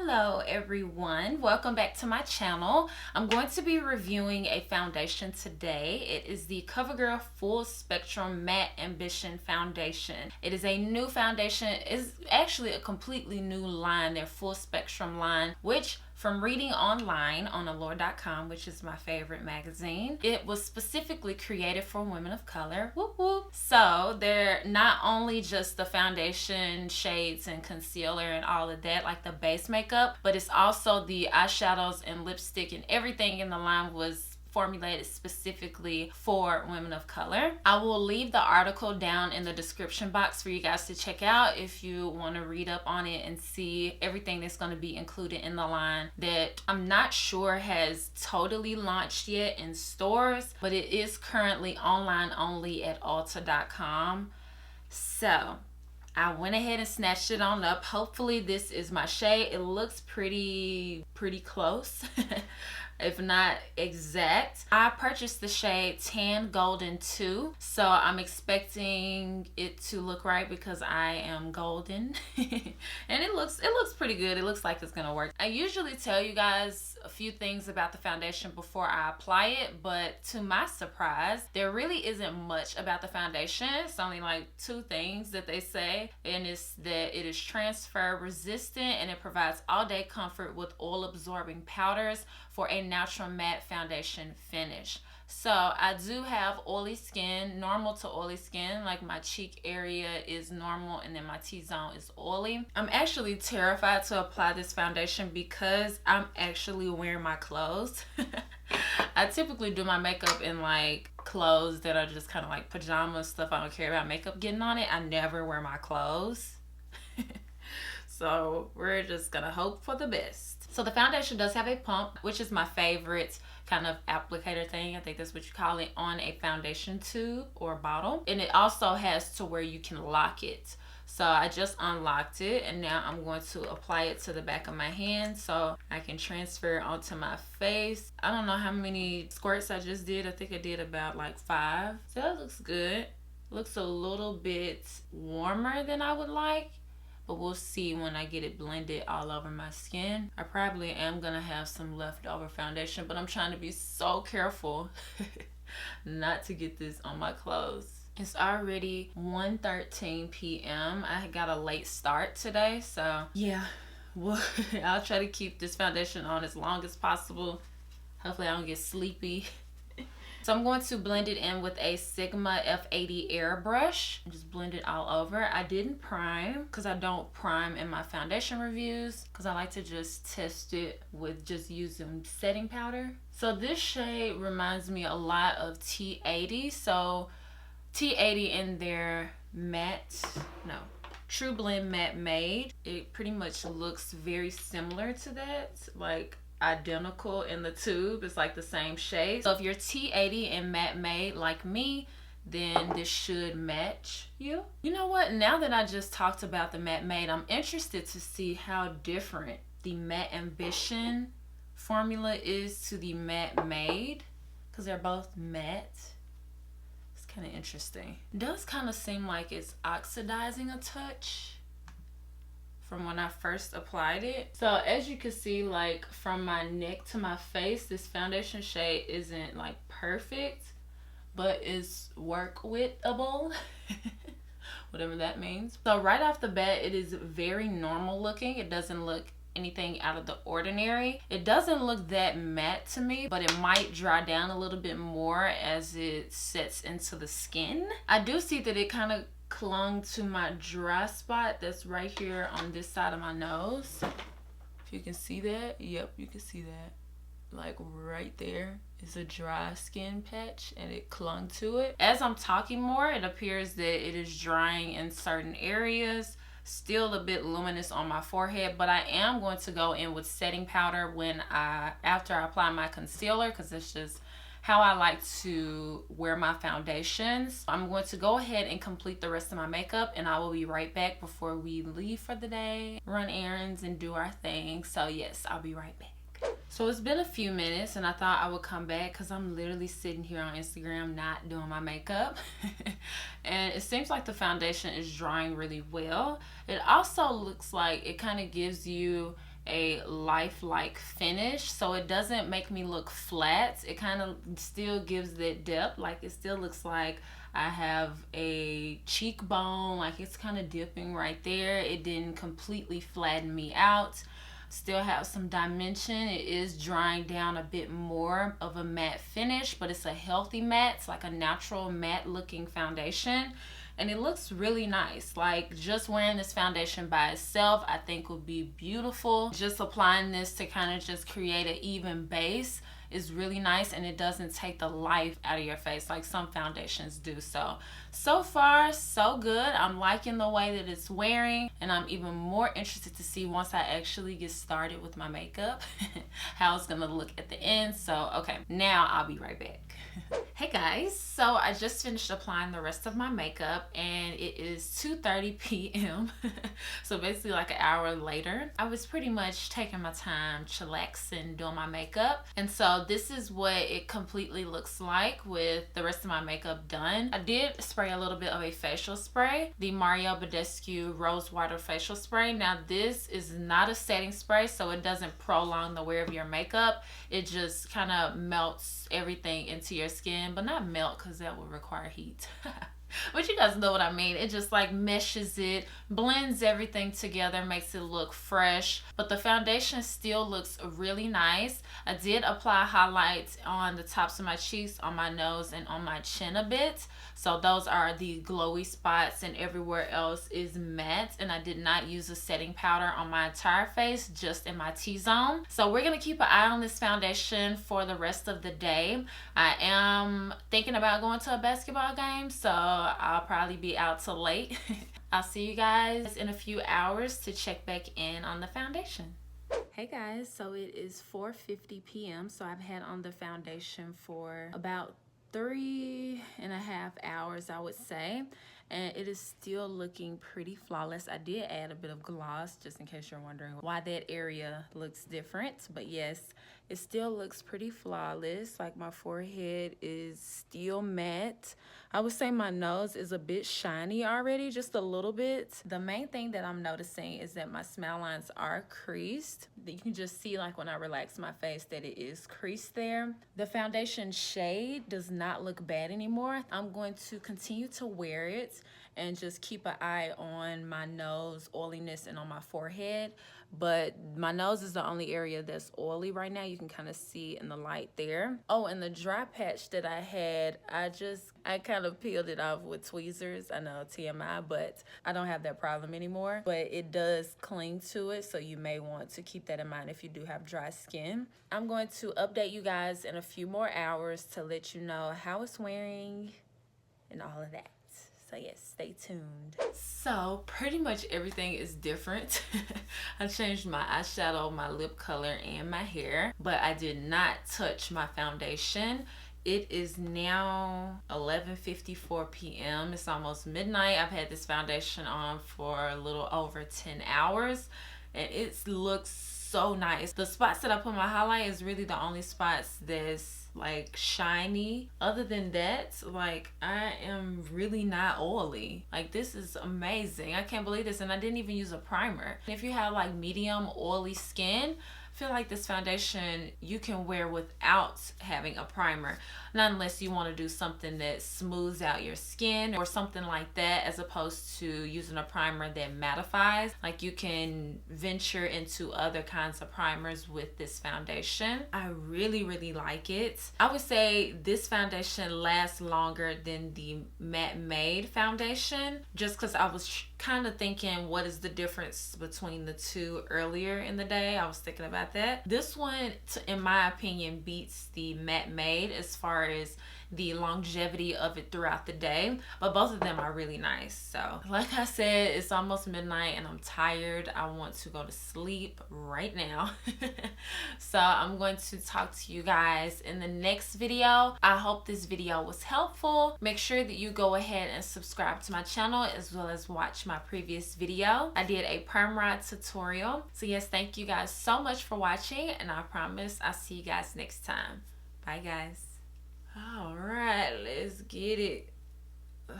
Hello everyone, welcome back to my channel. I'm going to be reviewing a foundation today. It is the Covergirl Full Spectrum Matte Ambition Foundation. It is a new foundation. It's actually a completely new line, their full spectrum line, which from reading online on Allure.com, which is my favorite magazine, it was specifically created for women of color. Whoop whoop. So they're not only just the foundation, shades, and concealer and all of that, like the base makeup, but it's also the eyeshadows and lipstick, and everything in the line was formulated specifically for women of color. I will leave the article down in the description box for you guys to check out if you want to read up on it and see everything that's going to be included in the line that I'm not sure has totally launched yet in stores, but it is currently online only at Ulta.com. So I went ahead and snatched it on up. Hopefully this is my shade. It looks pretty close. If not exact. I purchased the shade Tan Golden 2, so I'm expecting it to look right because I am golden. And it looks pretty good. It looks like it's gonna work. I usually tell you guys a few things about the foundation before I apply it, but to my surprise, there really isn't much about the foundation. It's only like 2 things that they say, and it's that it is transfer resistant and it provides all day comfort with oil absorbing powders for a natural matte foundation finish. So I do have oily skin, normal to oily skin, like my cheek area is normal and then my T-zone is oily. I'm actually terrified to apply this foundation because I'm actually wearing my clothes. I typically do my makeup in like clothes that are just kind of like pajamas, stuff I don't care about makeup getting on it. I never wear my clothes. So we're just gonna hope for the best. So the foundation does have a pump, which is my favorite kind of applicator thing. I think that's what you call it on a foundation tube or bottle. And it also has to where you can lock it. So I just unlocked it and now I'm going to apply it to the back of my hand so I can transfer it onto my face. I don't know how many squirts I just did. I think I did about like 5. So that looks good. Looks a little bit warmer than I would like, but we'll see when I get it blended all over my skin. I probably am gonna have some leftover foundation, but I'm trying to be so careful not to get this on my clothes. It's already 1:13 p.m. I got a late start today, so yeah, well, I'll try to keep this foundation on as long as possible. Hopefully I don't get sleepy. So I'm going to blend it in with a Sigma F80 Air brush. Just blend it all over. I didn't prime because I don't prime in my foundation reviews because I like to just test it with just using setting powder. So this shade reminds me a lot of T80. So T80 in their matte, no, True Blend Matte Made. It pretty much looks very similar to that, like identical in the tube. It's like the same shade. So if you're T80 and matte made like me, then this should match you. You know what, now that I just talked about the matte made, I'm interested to see how different the Matte Ambition formula is to the matte made because they're both matte. It's kind of interesting. It does kind of seem like it's oxidizing a touch from when I first applied it. So as you can see, like from my neck to my face, this foundation shade isn't like perfect, but it's work withable. Whatever that means. So right off the bat, it is very normal looking. It doesn't look anything out of the ordinary. It doesn't look that matte to me, but it might dry down a little bit more as it sets into the skin. I do see that it kind of clung to my dry spot that's right here on this side of my nose. If you can see that, yep, you can see that. Like right there is a dry skin patch and it clung to it. As I'm talking more, it appears that it is drying in certain areas. Still a bit luminous on my forehead, but I am going to go in with setting powder after I apply my concealer because it's just how I like to wear my foundations. I'm going to go ahead and complete the rest of my makeup and I will be right back before we leave for the day, run errands and do our thing. So yes, I'll be right back. So it's been a few minutes and I thought I would come back because I'm literally sitting here on Instagram not doing my makeup. And it seems like the foundation is drying really well. It also looks like it kind of gives you a lifelike finish, so it doesn't make me look flat. It kind of still gives that depth, like it still looks like I have a cheekbone, like it's kind of dipping right there. It didn't completely flatten me out. Still have some dimension. It is drying down a bit more of a matte finish, but it's a healthy matte. It's like a natural matte looking foundation, and it looks really nice. Like just wearing this foundation by itself I think would be beautiful. Just applying this to kind of just create an even base is really nice, and it doesn't take the life out of your face like some foundations do. So far so good. I'm liking the way that it's wearing, and I'm even more interested to see once I actually get started with my makeup how it's gonna look at the end. So okay, now I'll be right back. Hey guys, so I just finished applying the rest of my makeup, and it is 2:30 p.m. so basically like an hour later. I was pretty much taking my time, chillaxing, doing my makeup, and so this is what it completely looks like with the rest of my makeup done. I did spray a little bit of a facial spray, the Mario Badescu Rose Water Facial Spray. Now this is not a setting spray, so it doesn't prolong the wear of your makeup. It just kind of melts everything into your skin, but not melt because that would require heat. But you guys know what I mean. It just like meshes it, blends everything together, makes it look fresh, but the foundation still looks really nice. I did apply highlights on the tops of my cheeks, on my nose, and on my chin a bit, so those are the glowy spots, and everywhere else is matte. And I did not use a setting powder on my entire face, just in my T-zone. So we're gonna keep an eye on this foundation for the rest of the day. I am thinking about going to a basketball game, so I'll probably be out till late. I'll see you guys in a few hours to check back in on the foundation. Hey guys, so it is 4:50 p.m. so I've had on the foundation for about 3.5 hours, I would say, and it is still looking pretty flawless. I did add a bit of gloss just in case you're wondering why that area looks different, but yes, it still looks pretty flawless. Like my forehead is still matte. I would say my nose is a bit shiny already, just a little bit. The main thing that I'm noticing is that my smile lines are creased. You can just see like when I relax my face that it is creased there. The foundation shade does not look bad anymore. I'm going to continue to wear it and just keep an eye on my nose oiliness and on my forehead. But my nose is the only area that's oily right now. You can kind of see in the light there. Oh, and the dry patch that I had, I kind of peeled it off with tweezers. I know, TMI, but I don't have that problem anymore. But it does cling to it, so you may want to keep that in mind if you do have dry skin. I'm going to update you guys in a few more hours to let you know how it's wearing and all of that. So yes, stay tuned. So pretty much everything is different. I changed my eyeshadow, my lip color, and my hair, but I did not touch my foundation. It is now 11:54 p.m. It's almost midnight. I've had this foundation on for a little over 10 hours, and it looks so nice. The spots that I put my highlight is really the only spots that's like shiny. Other than that, like, I am really not oily. Like, this is amazing. I can't believe this, and I didn't even use a primer. If you have like medium oily skin, I feel like this foundation you can wear without having a primer, not unless you want to do something that smooths out your skin or something like that, as opposed to using a primer that mattifies. Like, you can venture into other kinds of primers with this foundation. I really like it. I would say this foundation lasts longer than the Matte Made foundation, just because I was kind of thinking, what is the difference between the two earlier in the day? I was thinking about that. This one, in my opinion, beats the Matte Made as far as the longevity of it throughout the day, but both of them are really nice. So like I said, it's almost midnight and I'm tired. I want to go to sleep right now. So I'm going to talk to you guys in the next video. I hope this video was helpful. Make sure that you go ahead and subscribe to my channel, as well as watch my previous video. I did a perm rod tutorial. So yes, thank you guys so much for watching, and I promise I'll see you guys next time. Bye guys. All right, let's get it. Ugh.